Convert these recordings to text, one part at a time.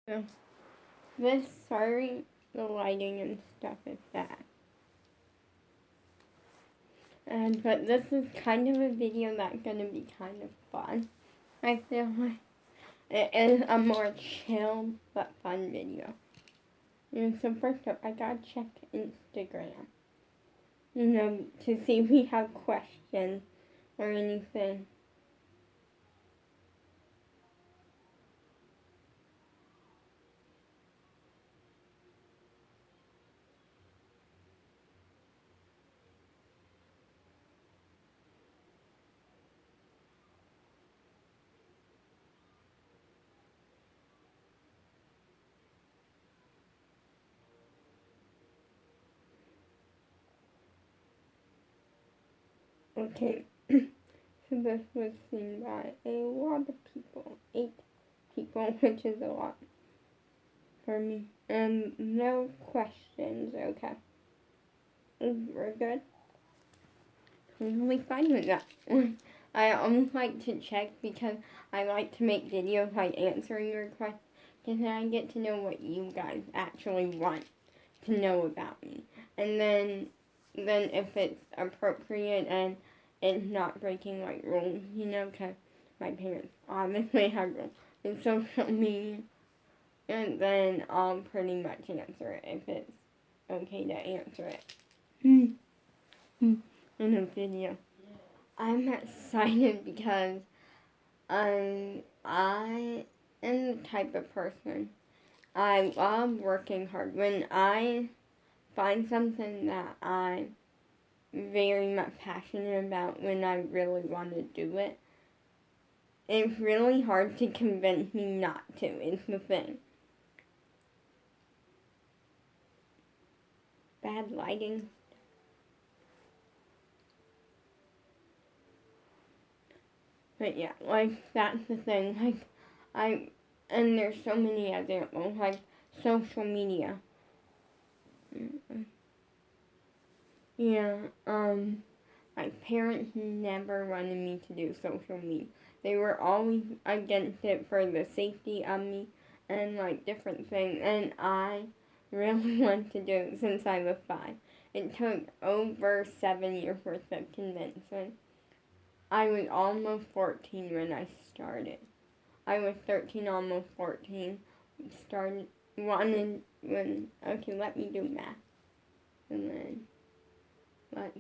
So this, sorry, the lighting and stuff is bad. But this is kind of a video that's gonna be kind of fun. I feel like it is a more chill but fun video. And so first up, I gotta check Instagram. To see if we have questions or anything. Okay, so this was seen by a lot of people, 8 people, which is a lot for me. And no questions, okay. We're good? Totally fine with that. I always like to check because I like to make videos like answering your questions, and I get to know what you guys actually want to know about me. And then if it's appropriate and it's not breaking like rules, because my parents obviously have rules in social media, and then I'll pretty much answer it if it's okay to answer it in a video. I'm excited because I am the type of person, I love working hard. When I find something that I'm very much passionate about, when I really want to do it, it's really hard to convince me not to, is the thing. Bad lighting. But yeah, like, that's the thing. And there's so many examples, like social media. Yeah, my parents never wanted me to do social media. They were always against it for the safety of me and like different things. And I really wanted to do it since I was 5. It took over 7 years worth of convincing. I was almost 14 when I started. I was 13, almost 14. Started wanted when okay, let me do math. And then let's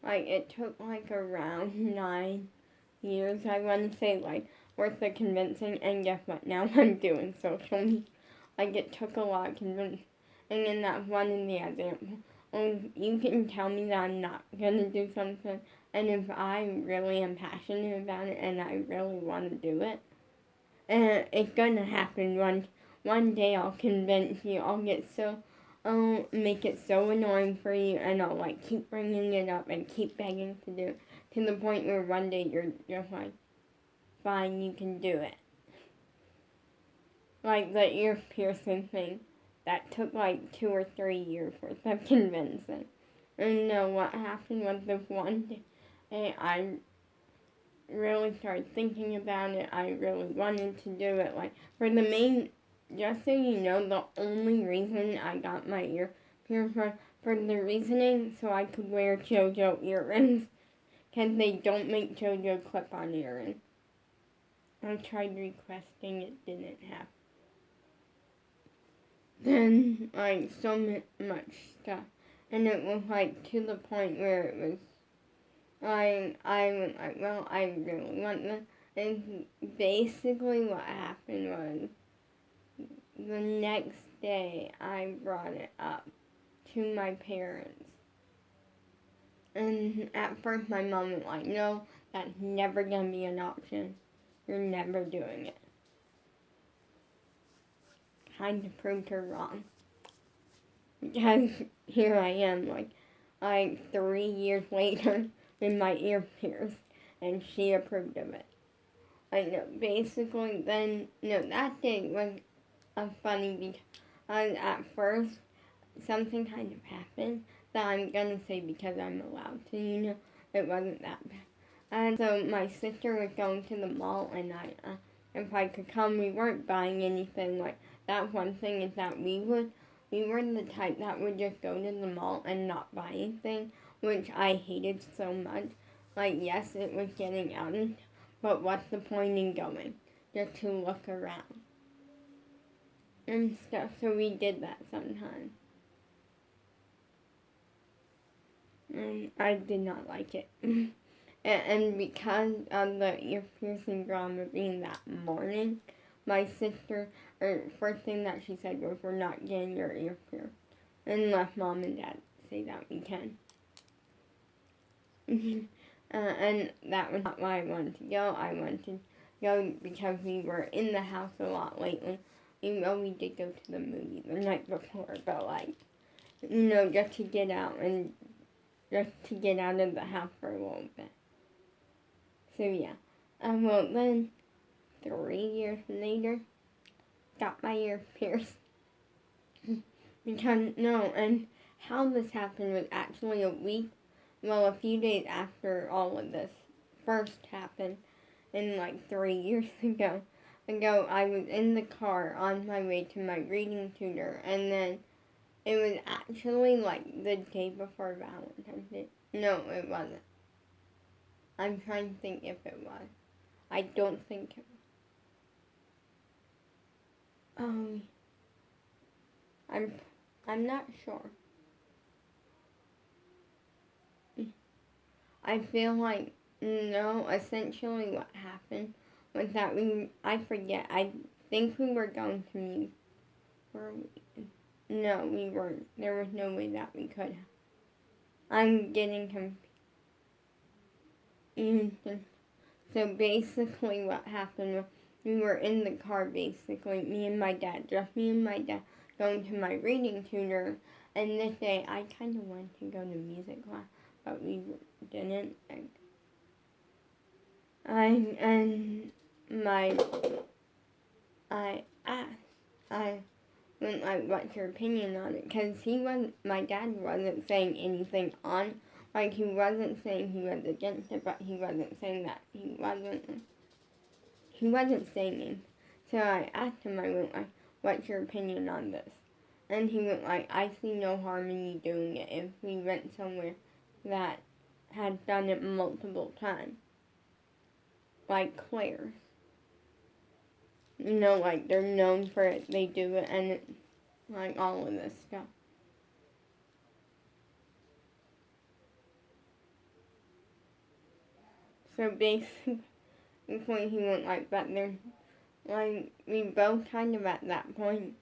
like it took like around 9 years, I want to say, like, worth of convincing, and guess what, now I'm doing social media. Like, it took a lot of convincing, and then that one in the example, you can tell me that I'm not gonna do something, and if I really am passionate about it, and I really want to do it, and it's gonna happen one day. I'll convince you, I'll make it so annoying for you, and I'll like keep bringing it up and keep begging to do it, to the point where one day you're just like, fine, you can do it. Like the ear piercing thing, that took like 2 or 3 years worth of convincing. And no, what happened was this one day I really started thinking about it. I really wanted to do it. Like, just so you know, the only reason I got my ear pierced for the reasoning so I could wear JoJo earrings, because they don't make JoJo clip-on earrings. I tried requesting, it didn't happen. Then, like, so much stuff. And it was, like, to the point where it was, I was like, well, I really want this. And basically what happened was, the next day I brought it up to my parents. And at first my mom was like, no, that's never going to be an option. You're never doing it. Kind of proved her wrong. Because here I am, like 3 years later with my ear pierced, and she approved of it. I know, basically, that day was funny because at first something kind of happened that I'm gonna say because I'm allowed to, it wasn't that bad. And so my sister was going to the mall, and if I could come, we weren't buying anything. Like, that one thing is that we were the type that would just go to the mall and not buy anything, which I hated so much. Like, yes, it was getting out of, but what's the point in going? Just to look around and stuff. So we did that sometimes. And I did not like it. And because of the ear piercing drama being that morning, my sister, first thing that she said was, we're not getting your ear pierced. And let mom and dad say that we can. And that was not why I wanted to go. I wanted to go because we were in the house a lot lately. Even though we did go to the movie the night before, but like, just to get out and just to get out of the house for a little bit. So yeah. Well then, 3 years later, got my ear pierced. And how this happened was actually a few days after all of this first happened, and like 3 years ago, I was in the car on my way to my reading tutor, and then it was actually like the day before Valentine's Day. No, it wasn't. I'm trying to think if it was. I don't think it was. I'm not sure. I feel like, no, essentially what happened was that I forget, I think we were going to meet. Were we? No, we weren't. There was no way that we could have. I'm getting confused. So basically what happened was we were in the car, basically, just me and my dad, going to my reading tutor. And this day, I kind of wanted to go to music class, but we didn't. I went like, what's your opinion on it? Because my dad wasn't saying anything on, like, he wasn't saying he was against it, but he wasn't saying that he wasn't saying it. So I asked him, I went like, what's your opinion on this? And he went like, I see no harm in you doing it if we went somewhere that had done it multiple times. Like Claire's. Like, they're known for it, they do it, and like, all of this stuff. So basically, he went like, but there's, like, we both kind of at that point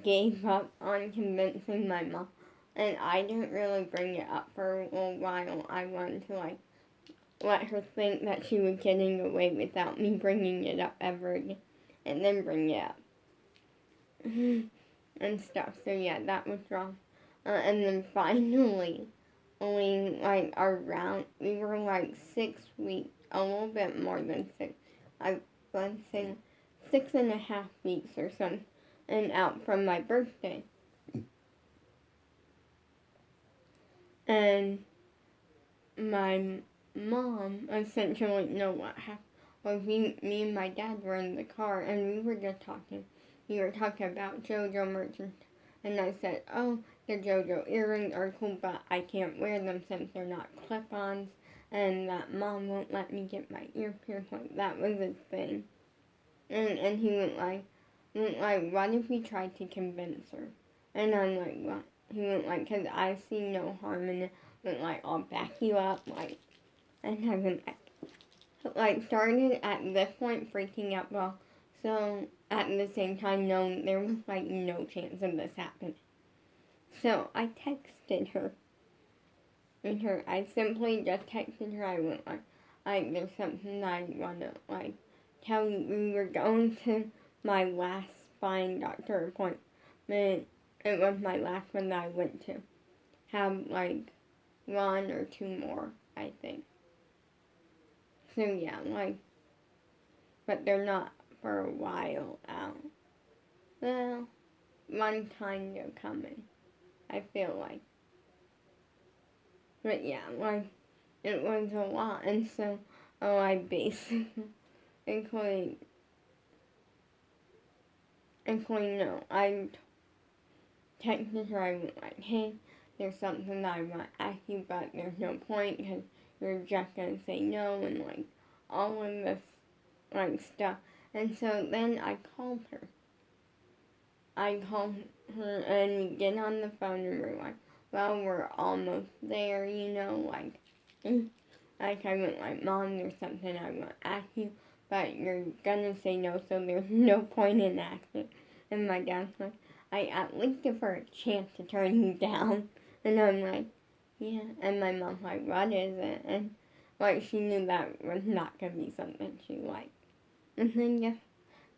gave up on convincing my mom. And I didn't really bring it up for a little while. I wanted to, like, let her think that she was getting away without me bringing it up ever again. And then bring it up. And stuff. So yeah, that was wrong. And then finally, we were like 6 weeks, a little bit more than 6. I was saying 6.5 weeks or something, and out from my birthday. And my mom essentially, what happened was me and my dad were in the car, and we were just talking. We were talking about JoJo merchant, and I said, oh, the JoJo earrings are cool, but I can't wear them since they're not clip-ons, and that mom won't let me get my ear pierced. Like, that was a thing. And he went like, what if we tried to convince her? And I'm like, what? He went like, because I see no harm in it. Went like, I'll back you up, like, and I went like, started at this point freaking out, well, so at the same time, knowing there was like no chance of this happening. So I texted her. I simply just texted her. I went like, there's something I want to, like, tell you. We were going to my last spine doctor appointment. It was my last one that I went to. Have, like, 1 or 2 more, I think. So, yeah, like, but they're not for a while out. Well, one time they're coming, I feel like. But, yeah, like, it was a lot, and so I basically including no, I texted her. I was like, hey, there's something that I want to ask you, but there's no point because you're just gonna say no, and like all of this like stuff. And so then I called her. And we get on the phone and we're like, well, we're almost there, like, like I went like, Mom, there's something I want to ask you, but you're gonna say no, so there's no point in asking. And my dad's like, I at least give her a chance to turn you down. And I'm like, yeah. And my mom's like, what is it? And like, she knew that was not gonna be something she liked. And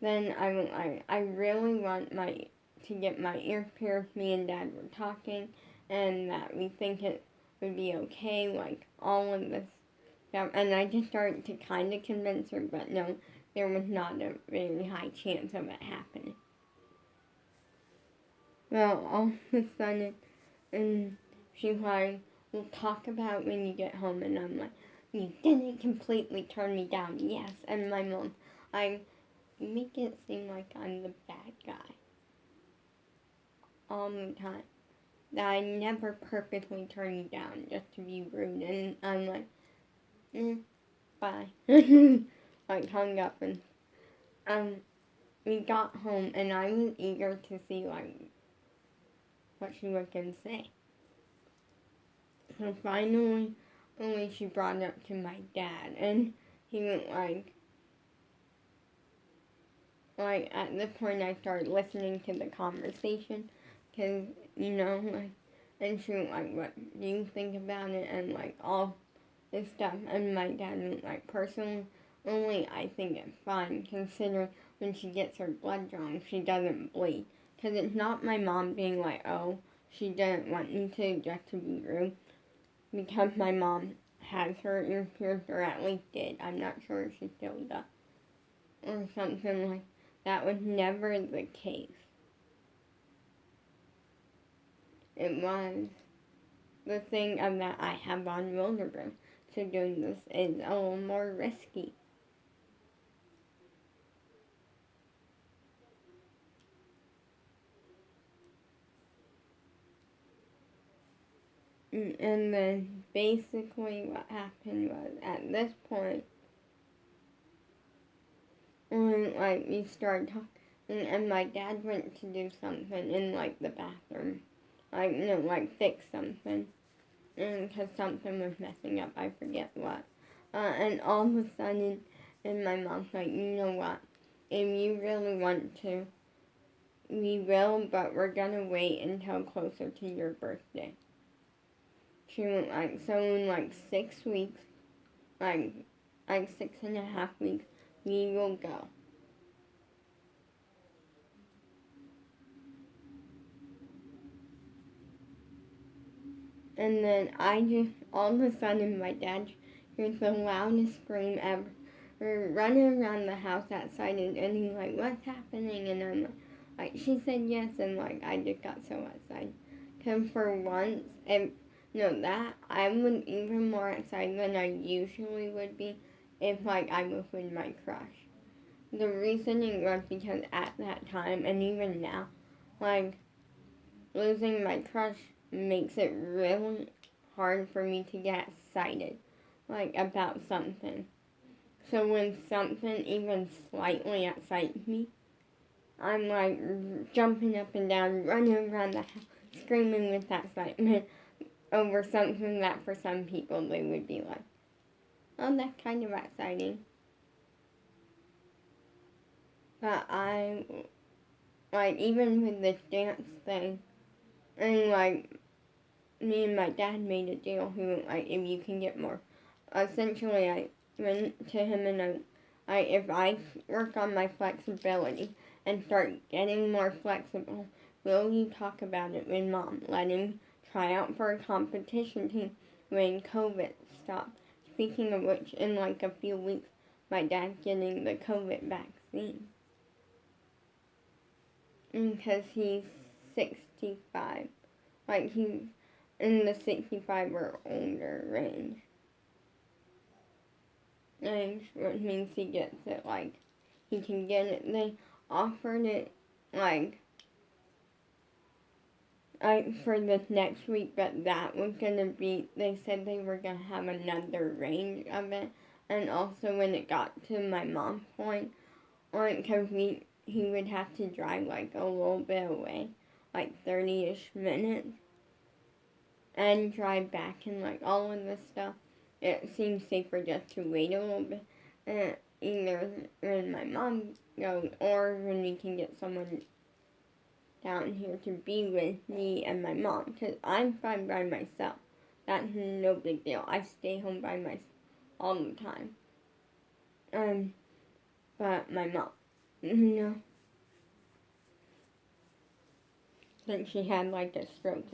then I went like, I really want to get my ears pierced. Me and Dad were talking, and that we think it would be okay, like all of this stuff. And I just started to kind of convince her, but no, there was not a very high chance of it happening. Well, all of a sudden, and she's like, we'll talk about it when you get home. And I'm like, you didn't completely turn me down, yes. And my mom, you make it seem like I'm the bad guy all the time. That I never perfectly turn you down just to be rude. And I'm like, bye. Like hung up, and we got home and I was eager to see like what she was gonna say. So finally, only she brought it up to my dad, and he went like at this point I started listening to the conversation, cause like, and she went like, what do you think about it, and like all this stuff, and my dad went like, personally, only I think it's fine, considering when she gets her blood drawn, she doesn't bleed, cause it's not my mom being like, oh, she didn't want me to just to be rude, because my mom has her ear pierced, or at least did. I'm not sure if she still does, or something like that. Was never the case. It was the thing of that I have on Wilderbrook, so doing this is a little more risky. And then basically what happened was, at this point, when like we started talking, and my dad went to do something in like the bathroom, like like fix something, and because something was messing up, I forget what, and all of a sudden, and my mom's like, you know what, if you really want to, we will, but we're gonna wait until closer to your birthday. She went like, so in like 6 weeks, like 6.5 weeks, we will go. And then I just, all of a sudden, my dad hears the loudest scream ever. We're running around the house outside, and he's like, what's happening? And I'm like, she said yes, and like, I just got so excited. Because for once, that I was even more excited than I usually would be if like I was with my crush. The reasoning was because at that time, and even now, like, losing my crush makes it really hard for me to get excited, like, about something. So when something even slightly excites me, I'm like jumping up and down, running around the house, screaming with excitement over something that for some people they would be like, oh, that's kind of exciting. But like, even with this dance thing, and like, me and my dad made a deal. He went like, if you can get more. Essentially, I went to him and if I work on my flexibility and start getting more flexible, will you talk about it with Mom? Let him try out for a competition team when COVID stopped. Speaking of which, in like a few weeks, my dad's getting the COVID vaccine. Because he's 65. Like, he's in the 65 or older range. which means he gets it, like, he can get it. They offered it, like for the next week, but that was gonna be, they said they were gonna have another range of it. And also when it got to my mom's point, because he would have to drive like a little bit away, like 30-ish minutes, and drive back and like all of this stuff, it seems safer just to wait a little bit, either when my mom goes or when we can get someone down here to be with me and my mom, because I'm fine by myself. That's no big deal. I stay home by myself all the time. But my mom, since she had like a stroke.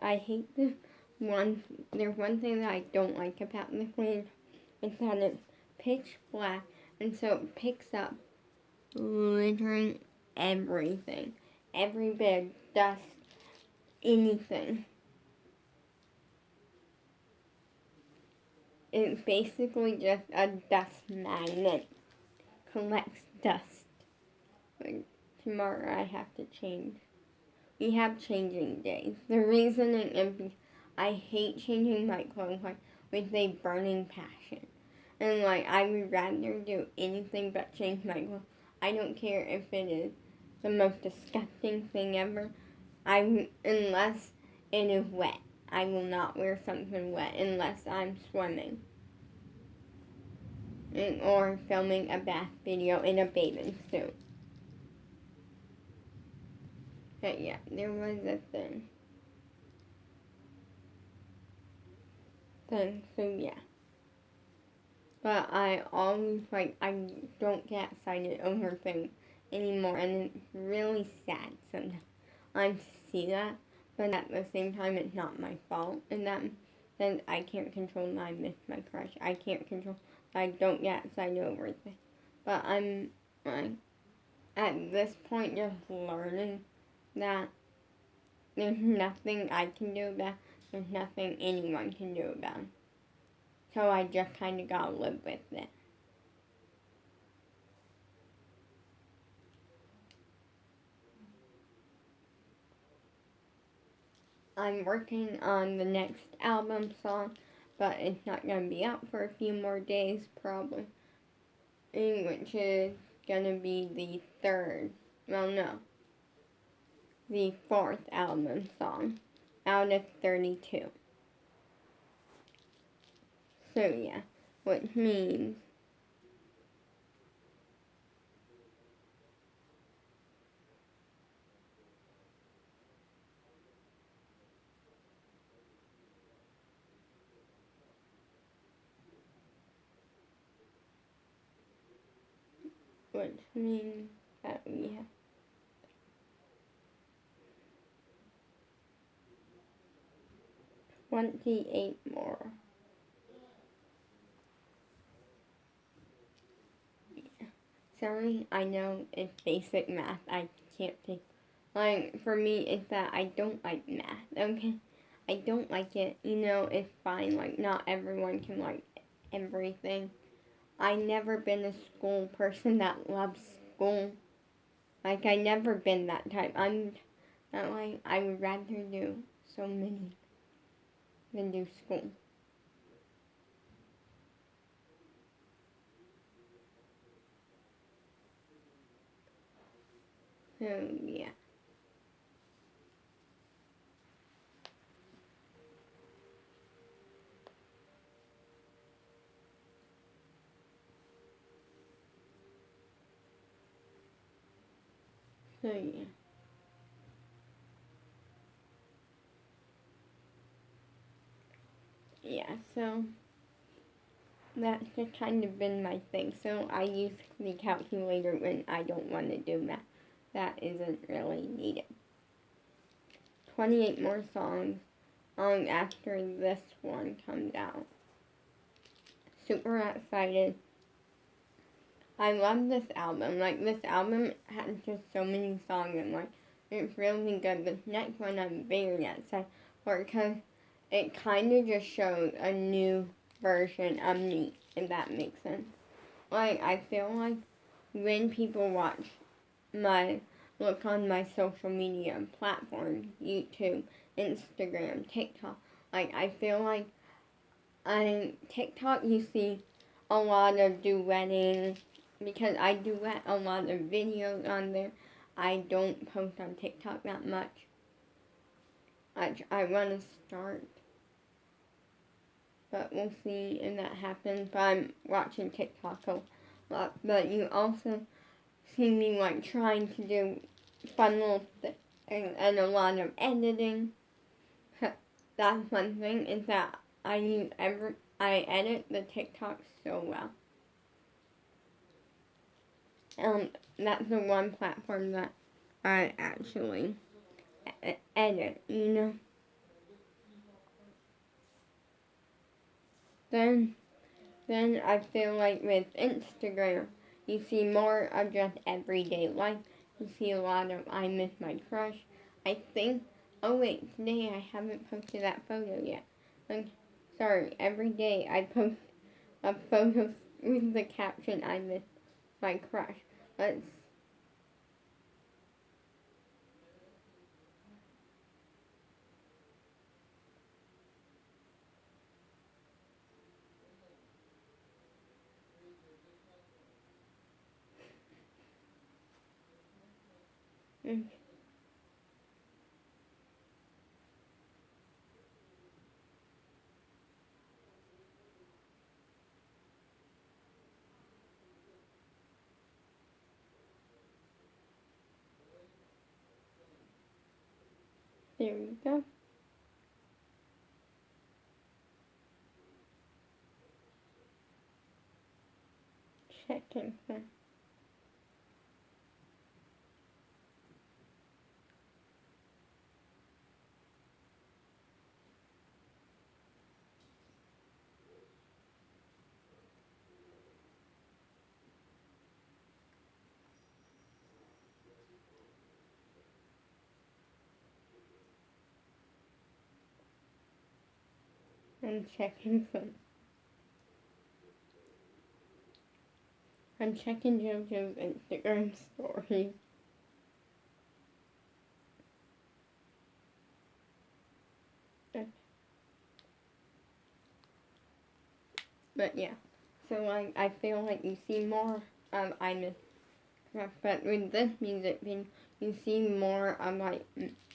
I hate there's one thing that I don't like about the plane, is that it's pitch black, and so it picks up literally everything. Every bit of dust, anything. It's basically just a dust magnet. Collects dust. Like, tomorrow I have to change. We have changing days. The reasoning is I hate changing my clothes with a burning passion. And I would rather do anything but change my clothes. I don't care if it is the most disgusting thing ever. Unless it is wet. I will not wear something wet unless I'm swimming. Or filming a bath video in a bathing suit. But yeah, there was a thing. So yeah. But I always, I don't get excited over things anymore, and it's really sad sometimes to see that, but at the same time, it's not my fault, and that then I can't control that I miss my crush. I can't control that I don't get excited over things. But I'm, at this point, just learning that there's nothing I can do about it. There's nothing anyone can do about it. So I just kind of gotta live with it. I'm working on the next album song, but it's not gonna be out for a few more days probably. Which is gonna be the fourth album song out of 32. So yeah, which means that we have 28 more. Yeah. Sorry, I know it's basic math. I can't think. For me, it's that I don't like math, okay? I don't like it. It's fine. Not everyone can like everything. I never been a school person that loves school. I never been that type. I'm not I would rather do so many than do school. So, yeah. So, yeah. Yeah, so that's just kind of been my thing. So I use the calculator when I don't want to do math. That isn't really needed. 28 more songs after this one comes out. Super excited. I love this album. This album has just so many songs and it's really good. This next one I'm very excited for because it kind of just shows a new version of me, if that makes sense. Like, I feel like when people look on my social media platforms, YouTube, Instagram, TikTok, like, I feel like on TikTok you see a lot of duetting, because I duet a lot of videos on there. I don't post on TikTok that much. I want to start, but we'll see if that happens. But I'm watching TikTok a lot. But you also see me like trying to do fun little things and a lot of editing. That's one thing, is that I edit the TikTok so well. That's the one platform that I actually edit, you know. Then I feel like with Instagram, you see more of just everyday life. You see a lot of I miss my crush. I think, oh wait, today I haven't posted that photo yet. Sorry, every day I post a photo with the caption I miss my crush. Let's there we go. Checking for. I'm checking for. I'm checking JoJo's Instagram story. But yeah, so like I feel like you see more of I miss crush, but with this music thing, you see more of like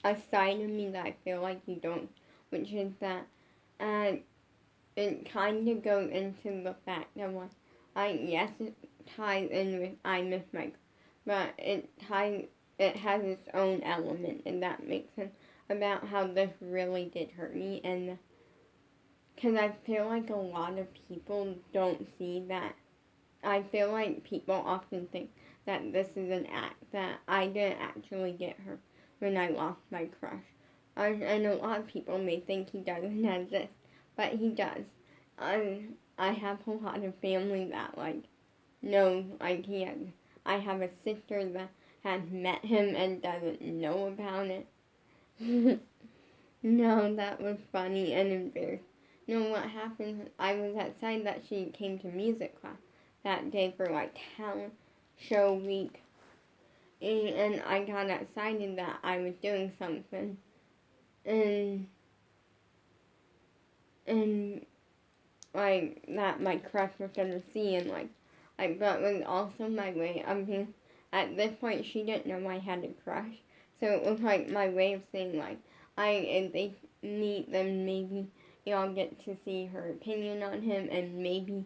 a side of me that I feel like you don't, which is that it kind of goes into the fact that like yes, it ties in with I miss my, but it has its own element, and that makes sense about how this really did hurt me. And because I feel like a lot of people don't see that. I feel like people often think that this is an act, that I didn't actually get hurt when I lost my crush. And a lot of people may think he doesn't exist, but he does. I have a lot of family that, like, know, like, he has. I have a sister that has met him and doesn't know about it. No, that was funny and embarrassing. No, what happened, I was outside that she came to music class that day for like talent show week. And I got excited that I was doing something. And like that my crush was gonna see, and like but it was also my way of being, at this point she didn't know I had a crush. So it was like my way of saying like if they meet, then maybe y'all get to see her opinion on him, and maybe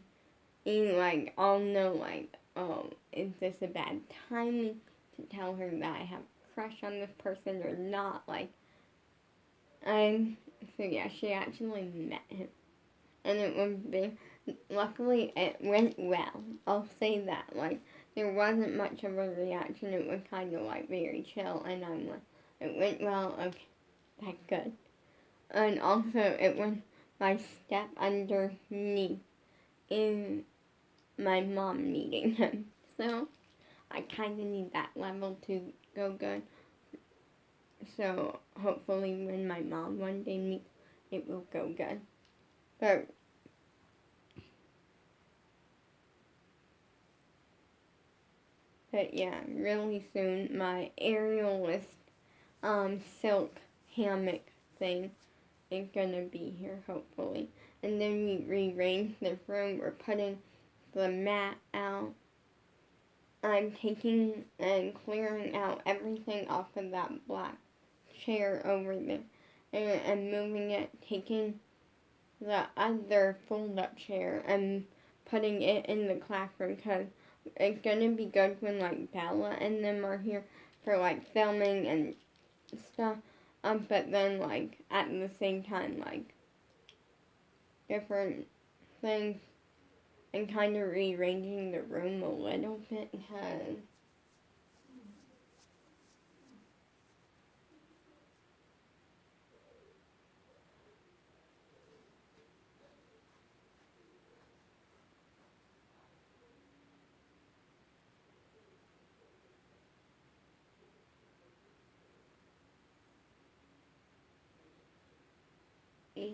like I'll know like, oh, is this a bad timing to tell her that I have a crush on this person or not? Like so yeah, she actually met him, and it was big. Luckily, it went well. I'll say that. Like, there wasn't much of a reaction. It was kind of like very chill, and I'm like, it went well. Okay, that's good. And also, it was my step underneath in my mom meeting him. So I kind of need that level to go good. So hopefully, when my mom one day meets it will go good. But yeah, really soon my aerialist silk hammock thing is gonna be here hopefully. And then we rearrange the room. We're putting the mat out. I'm taking and clearing out everything off of that black chair over there and moving it, taking the other fold-up chair and putting it in the classroom because it's gonna be good when like Bella and them are here for like filming and stuff. But then like at the same time like different things and kind of rearranging the room a little bit because yeah.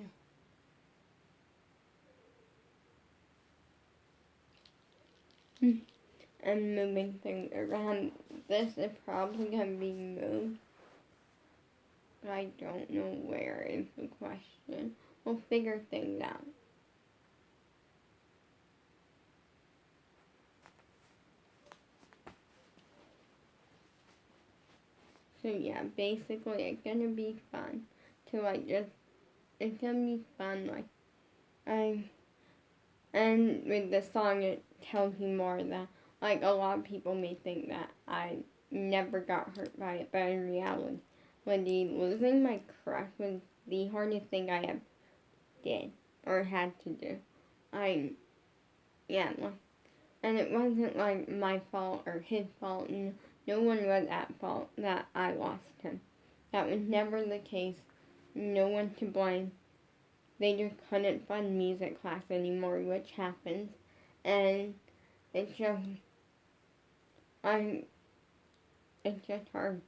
And moving things around. This is probably gonna be moved. But I don't know where is the question. We'll figure things out. So yeah, basically it's gonna be fun to like just, it's gonna be fun and with the song it tells you more that like a lot of people may think that I never got hurt by it, but in reality, losing my crush was the hardest thing I ever did or had to do. I, yeah, like, and it wasn't like my fault or his fault. No one was at fault that I lost him. That was never the case. No one to blame. They just couldn't find music class anymore, which happens. And it's just, it's just hard.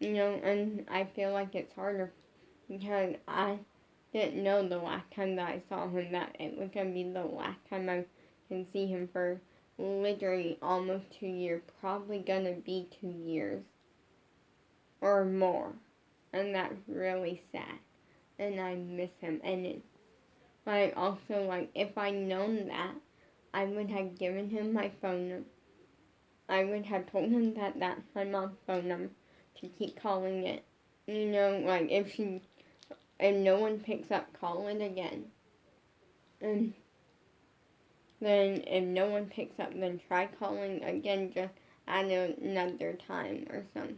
And I feel like it's harder because I didn't know the last time that I saw him that it was going to be the last time I can see him for literally almost 2 years. Probably going to be 2 years or more. And that's really sad. And I miss him. And also, if I'd known that, I would have given him my phone number. I would have told him that that's my mom's phone number to keep calling it. If no one picks up, call it again. And then if no one picks up, then try calling again just at another time or something.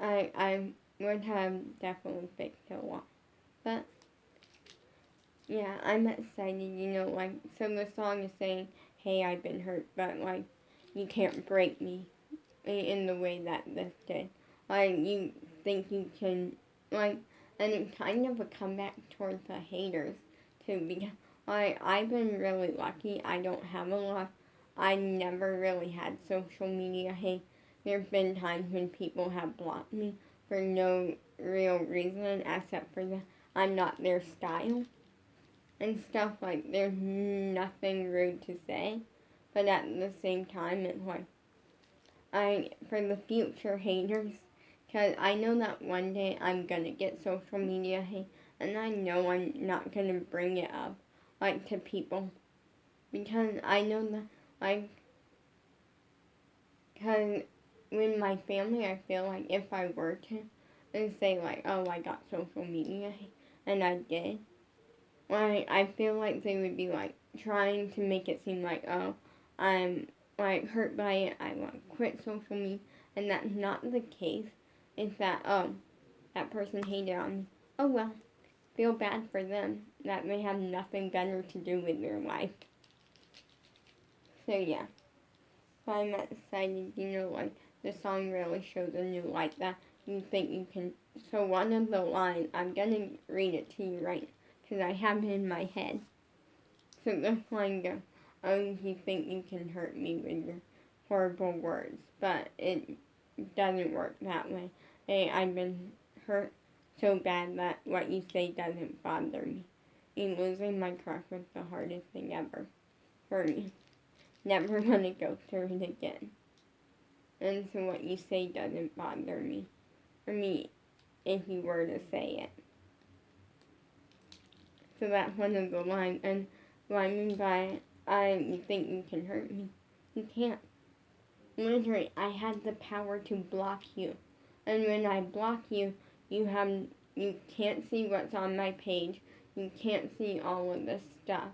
I would have definitely fixed a lot. But yeah, I'm excited, so the song is saying, hey, I've been hurt, but you can't break me in the way that this did. You think you can, and it's kind of a comeback towards the haters, too, because, I've been really lucky. I don't have a lot. I never really had social media hate. There's been times when people have blocked me for no real reason except for that I'm not their style and stuff. There's nothing rude to say, but at the same time, it's for the future haters, because I know that one day I'm gonna get social media hate, and I know I'm not gonna bring it up, to people, because I know that, because with my family, I feel like if I were to, and say, oh, I got social media hate, and I did, I feel like they would be, trying to make it seem like, oh, I'm, hurt by it, I want to quit social media, and that's not the case. It's that, oh, that person hated on me. Oh, well, feel bad for them. That may have nothing better to do with their life. So, yeah. So I'm excited, the song really shows a new light that you think you can. So one of the lines, I'm going to read it to you right now, because I have it in my head. So this line goes, oh, you think you can hurt me with your horrible words, but it doesn't work that way. Hey, I've been hurt so bad that what you say doesn't bother me. And losing my crush was the hardest thing ever for me. Never want to go through it again. And so what you say doesn't bother me. For me, if you were to say it. So that's one of the lines. And what I mean by, you think you can hurt me. You can't. Literally, I had the power to block you. And when I block you, you can't see what's on my page. You can't see all of this stuff.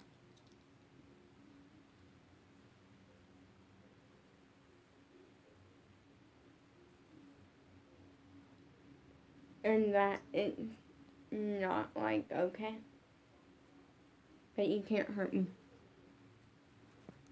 And that is not like okay. But you can't hurt me.